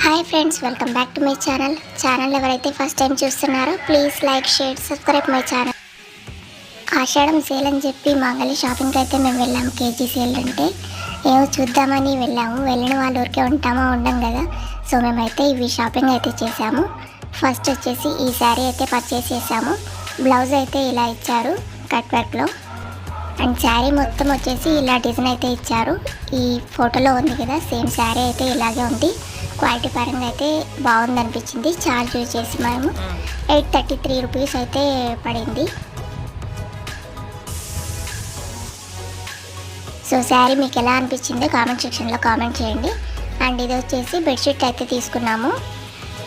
Hi friends, welcome back to my channel ఎవరైతే first time చూస్తున్నారో please like, share, subscribe my channel. Ashadham sale అని చెప్పి మంగళి షాపింగ్కి అయితే మేము వెళ్ళాము. కేజీ సేల్ అంటే ఏమో చూద్దామని వెళ్ళాము. వెళ్ళిన వాళ్ళ ఊరికే ఉంటామో ఉండం కదా. సో మేమైతే ఇవి షాపింగ్ అయితే చేసాము. ఫస్ట్ వచ్చేసి ఈ శారీ అయితే పర్చేస్ చేసాము. బ్లౌజ్ అయితే ఇలా ఇచ్చారు కట్ వర్క్లో. అండ్ శారీ మొత్తం వచ్చేసి ఇలా డిజైన్ అయితే ఇచ్చారు. ఈ ఫోటోలో ఉంది కదా, సేమ్ శారీ అయితే ఇలాగే ఉంది. క్వాలిటీ పరంగా అయితే బాగుంది అనిపించింది. చార్జ్ చేసి మేము 833 రూపీస్ అయితే పడింది. సో శారీ మీకు ఎలా అనిపించిందో కామెంట్ సెక్షన్లో కామెంట్ చేయండి. అండ్ ఇది వచ్చేసి బెడ్షీట్ అయితే తీసుకున్నాము.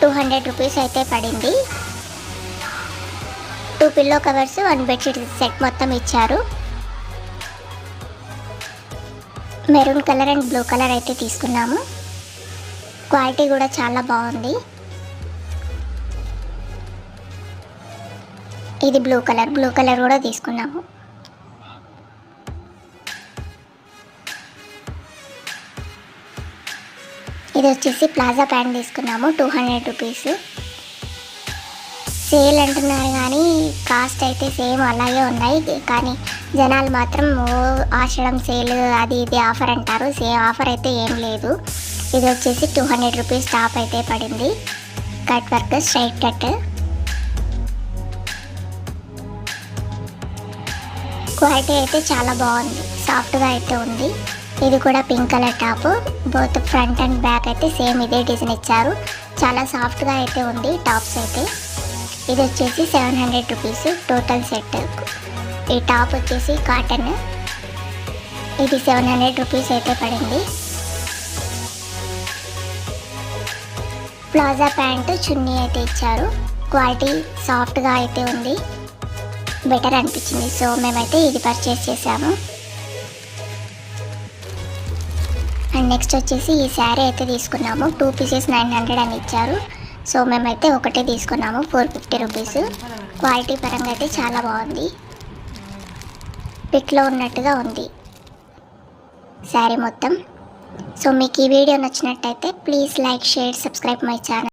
200 రూపీస్ అయితే పడింది. 2 పిల్లో కవర్స్, 1 బెడ్షీట్ సెట్ మొత్తం ఇచ్చారు. Maroon colour and blue colour అయితే తీసుకున్నాము. క్వాలిటీ కూడా చాలా బాగుంది. ఇది బ్లూ కలర్ కూడా తీసుకున్నాము. ఇది వచ్చేసి ప్లాజా ప్యాంట్ తీసుకున్నాము. 200 రూపీస్. సేల్ అంటున్నారు కానీ కాస్ట్ అయితే సేమ్ అలాగే ఉన్నాయి. కానీ జనాలు మాత్రం ఆషాఢం సేల్ అది ఇది ఆఫర్ అంటారు. సేమ్ ఆఫర్ అయితే ఏం లేదు. ఇది వచ్చేసి 200 రూపీస్ టాప్ అయితే పడింది. Cut work, straight cut. Quality అయితే చాలా బాగుంది, సాఫ్ట్గా అయితే ఉంది. ఇది కూడా pink colour top. Both front and back అయితే సేమ్ ఇదే డిజైన్ ఇచ్చారు. చాలా సాఫ్ట్గా అయితే ఉంది టాప్స్ అయితే. ఇది వచ్చేసి 700 రూపీస్ టోటల్ సెట్. ఈ టాప్ వచ్చేసి కాటన్. ఇది 700 రూపీస్ అయితే పడింది. ప్లాజా ప్యాంటు, చున్నీ అయితే ఇచ్చారు. క్వాలిటీ సాఫ్ట్గా అయితే ఉంది, బెటర్ అనిపించింది. సో మేమైతే ఇది పర్చేస్ చేసాము. అండ్ నెక్స్ట్ వచ్చేసి ఈ శారీ అయితే తీసుకున్నాము. 2 పీసెస్ 900 అని ఇచ్చారు. సో మేమైతే ఒకటే తీసుకున్నాము, 450 రూపీస్. క్వాలిటీ పరంగా అయితే చాలా బాగుంది, పిక్లో ఉన్నట్టుగా ఉంది శారీ మొత్తం. సో మీకు ఈ వీడియో నచ్చినట్టయితే please like, share, subscribe my channel.